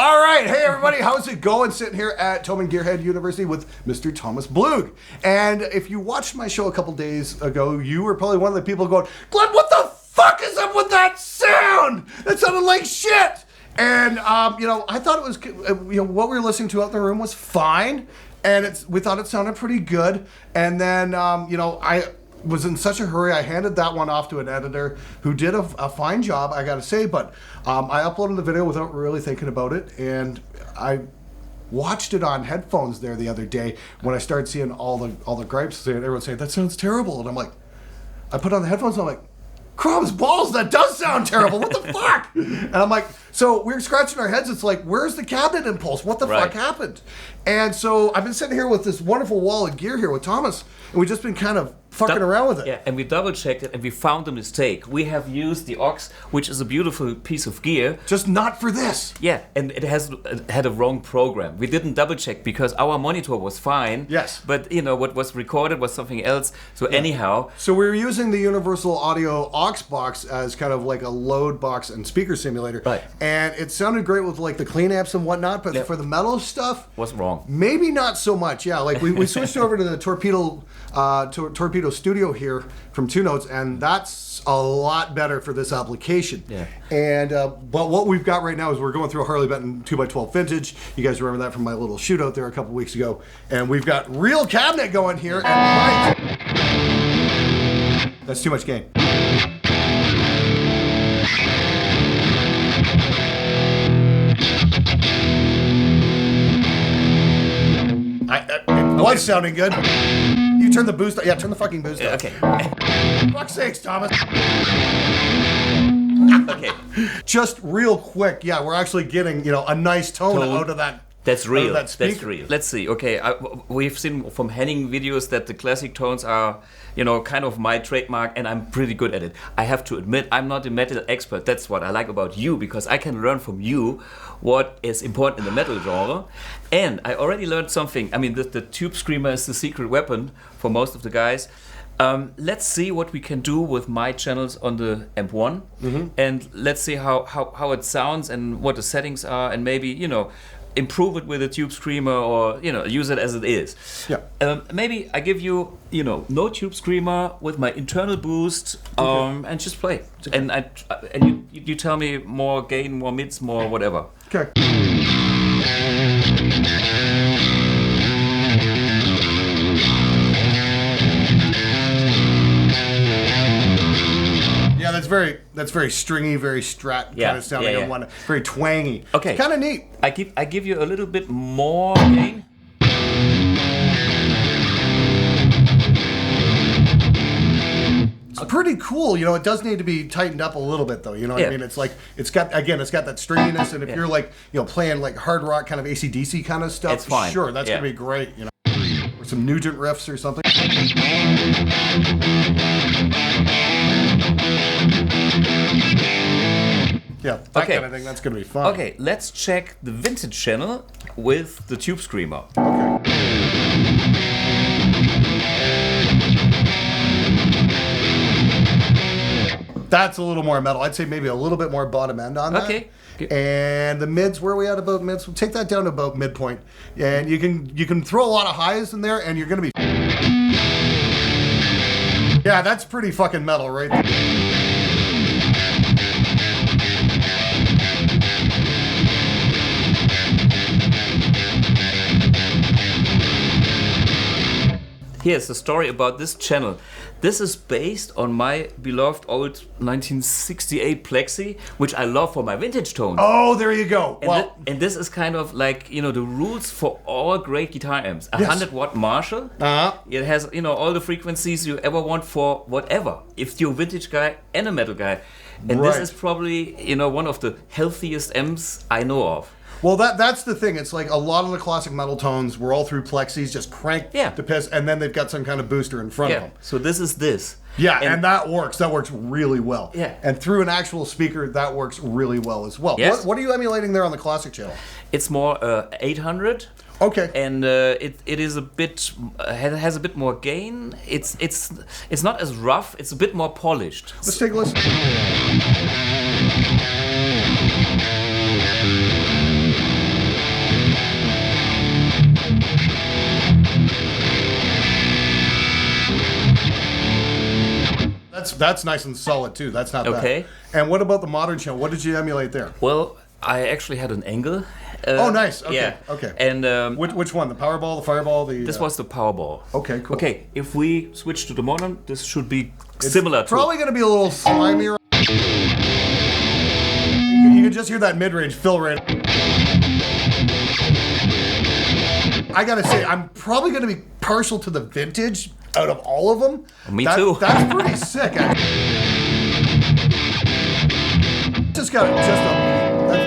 All right, hey everybody, how's it going? Sitting here at Tobin Gearhead University with Mr. Thomas Blug. And if you watched my show a couple days ago, you were probably one of the people going, Glenn, what the fuck is up with that sound? That sounded like shit. And, I thought it was, what we were listening to out in the room was fine. And we thought it sounded pretty good. And then, I was in such a hurry, I handed that one off to an editor who did a fine job, I gotta say, but I uploaded the video without really thinking about it, and I watched it on headphones there the other day when I started seeing all the gripes, everyone saying, that sounds terrible, and I'm like, I put on the headphones and I'm like, crumbs, balls, that does sound terrible, what the fuck? And I'm like, so we're scratching our heads, it's like, where's the cabinet impulse? What the fuck happened? And so I've been sitting here with this wonderful wall of gear here with Thomas, and we've just been kind of fucking around with it. Yeah, and we double checked it and we found a mistake. We have used the aux, which is a beautiful piece of gear. Just not for this. Yeah, and it had a wrong program. We didn't double check because our monitor was fine. Yes. But what was recorded was something else. So anyhow. So we were using the Universal Audio aux box as kind of like a load box and speaker simulator. Right. And it sounded great with like the clean amps and whatnot, but for the metal stuff. Was wrong. Maybe not so much. Yeah, like we switched over to the Torpedo Studio here from Two Notes, and that's a lot better for this application. Yeah. And but what we've got right now is we're going through a Harley Benton 2x12 vintage. You guys remember that from my little shootout there a couple weeks ago. And we've got real cabinet going here. And that's too much gain. It was sounding good. You turn the boost. Yeah, turn the fucking boost up. Okay. Fuck's sakes, Thomas. Okay. Just real quick, yeah, we're actually getting a nice tone out of that. That's real. That That's real. Let's see. Okay, we've seen from Henning videos that the classic tones are, kind of my trademark, and I'm pretty good at it. I have to admit, I'm not a metal expert. That's what I like about you, because I can learn from you what is important in the metal genre. And I already learned something. I mean, the tube screamer is the secret weapon for most of the guys. Let's see what we can do with my channels on the Amp1, and let's see how it sounds and what the settings are, and maybe improve it with a tube screamer, or use it as it is. Yeah. Maybe I give you no tube screamer with my internal boost, and just play. And you tell me more gain, more mids, more whatever. Okay. Yeah, that's very stringy, very strat kind of sounding. Yeah, yeah. Very twangy. Okay. It's kind of neat. I give you a little bit more gain. It's pretty cool. It does need to be tightened up a little bit, though. You know what I mean? It's like it's got that stringiness, and if you're like playing like hard rock kind of AC/DC kind of stuff, it's fine. Sure, that's gonna be great. Or some Nugent riffs or something. Yeah, that kind of thing. That's gonna be fun. Okay, let's check the vintage channel with the tube screamer. Okay. That's a little more metal. I'd say maybe a little bit more bottom end on that. Okay. And the mids, where are we at about mids? We'll take that down to about midpoint. And you can throw a lot of highs in there, and you're gonna be. Yeah, that's pretty fucking metal, right there. Here's the story about this channel. This is based on my beloved old 1968 Plexi, which I love for my vintage tones. Oh, there you go. And, and this is kind of like, the rules for all great guitar amps. 100-watt Marshall. It has, all the frequencies you ever want for whatever. If you're a vintage guy and a metal guy. And this is probably, one of the healthiest amps I know of. Well, that's the thing. It's like a lot of the classic metal tones were all through plexis, just cranked to piss, and then they've got some kind of booster in front of them. So this is this. Yeah, and that works. That works really well. Yeah. And through an actual speaker, that works really well as well. Yes. What are you emulating there on the classic channel? It's more 800. Okay. And it is a bit has a bit more gain. It's not as rough. It's a bit more polished. Let's take a listen. That's nice and solid too. That's not Okay. bad. And what about the modern channel? What did you emulate there? Well, I actually had an angle. Oh, nice. Okay. Yeah. Okay. And Which one? The Powerball, the Fireball, the. this was the Powerball. Okay, cool. Okay, if we switch to the modern, this should be similar to. Probably going to be a little slimier. You can just hear that mid-range fill rate. I gotta say, I'm probably going to be partial to the vintage out of all of them. Me too. That's pretty sick.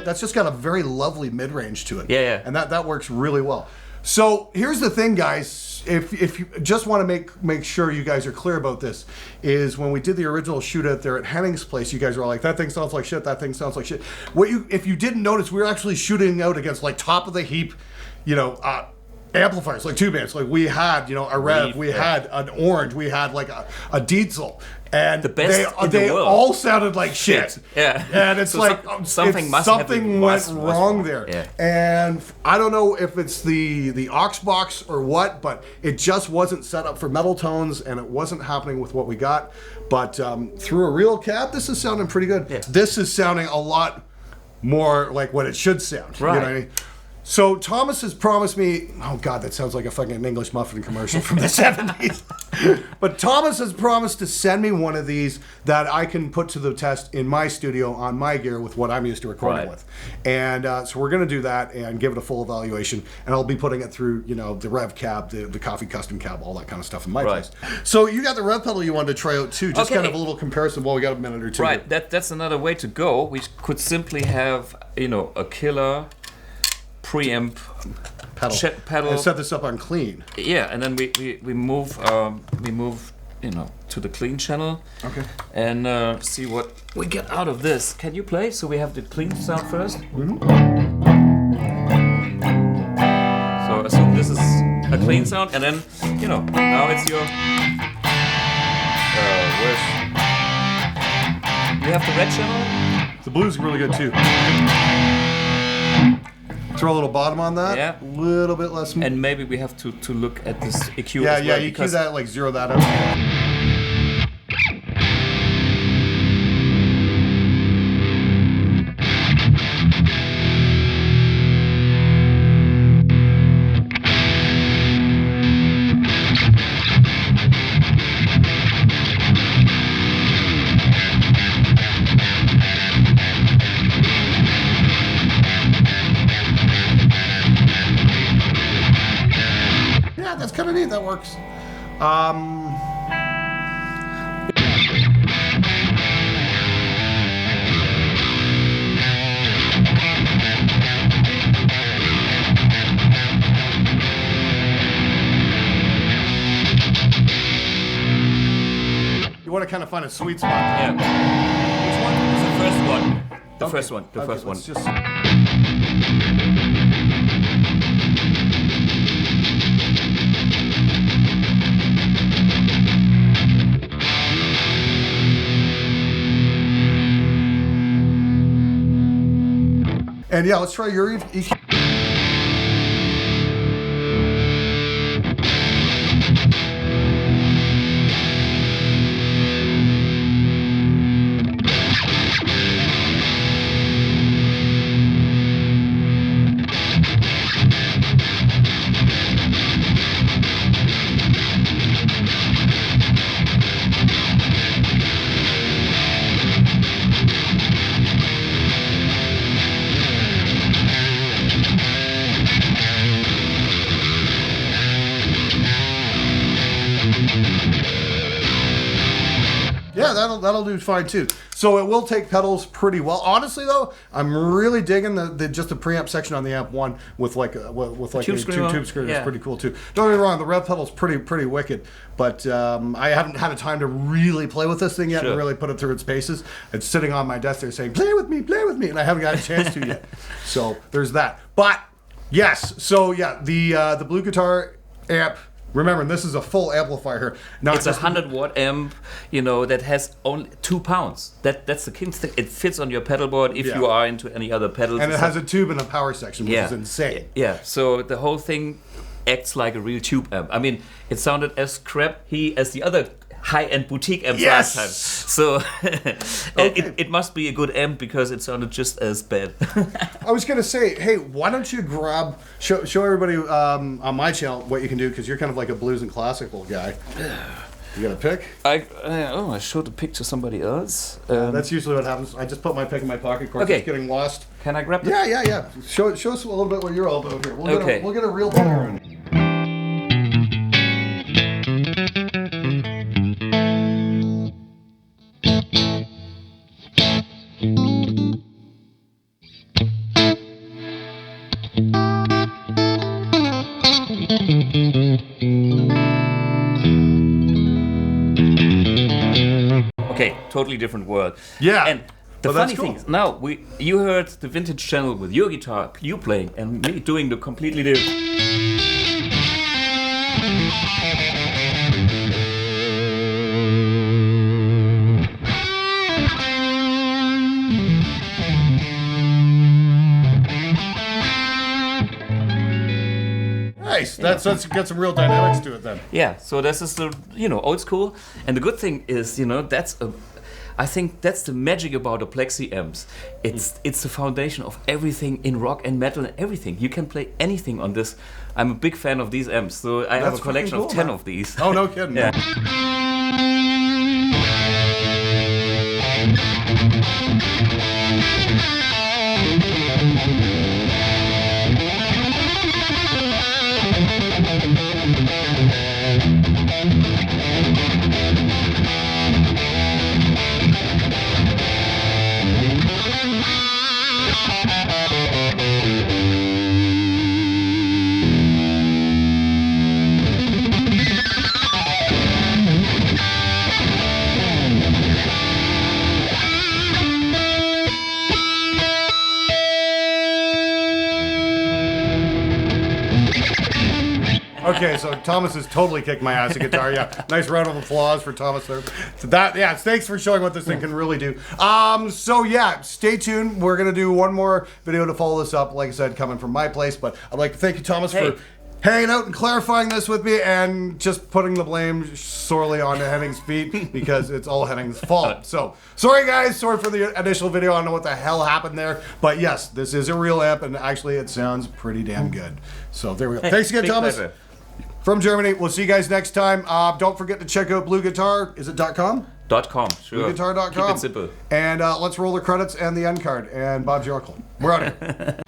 That's just got a very lovely mid-range to it. Yeah. And that works really well. So here's the thing, guys. If you just want to make sure you guys are clear about this, is when we did the original shoot out there at Henning's place, you guys were all like, that thing sounds like shit, that thing sounds like shit. If you didn't notice, we were actually shooting out against like top of the heap, amplifiers, like tube amps. Like we had, a Rev, we had an Orange, we had like a Diesel. And the best they all sounded like shit. Yeah. And it's So like something went wrong there. Yeah. And I don't know if it's the aux box or what, but it just wasn't set up for metal tones, and it wasn't happening with what we got. But through a real cab, this is sounding pretty good. Yeah. This is sounding a lot more like what it should sound. Right. You know what I mean? So Thomas has promised me, oh God, that sounds like a fucking English muffin commercial from the 70s. But Thomas has promised to send me one of these that I can put to the test in my studio on my gear with what I'm used to recording Right. with. And so we're going to do that and give it a full evaluation. And I'll be putting it through, the Rev cab, the Coffee Custom cab, all that kind of stuff in my Right. place. So you got the Rev pedal you wanted to try out too. Just Okay. kind of a little comparison while we got a minute or two. Right, that's another way to go. We could simply have, a killer preamp pedal. And set this up on clean. Yeah, and then we move to the clean channel. Okay. And see what we get out of this. Can you play? So we have the clean sound first. Mm-hmm. So assume this is a clean sound, and then now it's your where's you have the red channel. The blues are really good too. Throw a little bottom on that. Yeah. A little bit less. And maybe we have to look at this EQ Yeah, as well. you cue that, like zero that out. Yeah, that's kind of neat. That works. You want to kind of find a sweet spot. Yeah. Which one is the first one? The Okay. first one. The Okay, first one. let's just... And yeah, let's try your EQ. Yeah, that'll do fine too. So it will take pedals pretty well. Honestly, though, I'm really digging the just the preamp section on the amp one with like a Tube screamer. tube screamer. Yeah. It's pretty cool too. Don't get me wrong, the rev pedal's pretty wicked, but I haven't had a time to really play with this thing yet Sure. and really put it through its paces. It's sitting on my desk there saying, play with me, and I haven't got a chance to yet. So there's that. But yes, so yeah, the Blue guitar amp. Remember, this is a full amplifier here. Not It's a just 100-watt amp, that has only 2 pounds. That's the key thing. It fits on your pedal board if Yeah. you are into any other pedals. and it has a tube and a power section, which is insane. Yeah, so the whole thing acts like a real tube amp. I mean, it sounded as crappy as the other high-end boutique amps Yes! last time. So it must be a good amp because it sounded just as bad. I was gonna say, hey, why don't you show everybody on my channel what you can do, because you're kind of like a blues and classical guy. You got a pick? I showed a pic to somebody else. That's usually what happens. I just put my pick in my pocket. Of course, Okay. it's getting lost. Can I grab it? Yeah. Show us a little bit what you're all about here. We'll get a real picture. Okay, totally different world. Yeah. And the Well, that's funny cool. thing is, now you heard the vintage channel with your guitar, you playing, and me doing the completely different. Nice. That's got some real dynamics to it then. Yeah, so this is the old school, and the good thing is I think that's the magic about the Plexi amps. It's the foundation of everything in rock and metal and everything. You can play anything on this. I'm a big fan of these amps, so I have a collection of 10 of these. Oh, no kidding. Yeah. Okay, so Thomas has totally kicked my ass at guitar. Yeah, nice round of applause for Thomas there. So thanks for showing what this thing can really do. So yeah, stay tuned. We're gonna do one more video to follow this up. Like I said, coming from my place. But I'd like to thank you, Thomas, for hanging out and clarifying this with me, and just putting the blame sorely on Henning's feet, because it's all Henning's fault. So sorry guys, sorry for the initial video. I don't know what the hell happened there, but yes, this is a real amp, and actually it sounds pretty damn good. So there we go. Thanks again, Thomas. Pleasure. From Germany. We'll see you guys next time. Don't forget to check out Blue Guitar. Is it .com? .com, sure. BlueGuitar.com. Keep it simple. And let's roll the credits and the end card. And Bob's your uncle. We're out of here.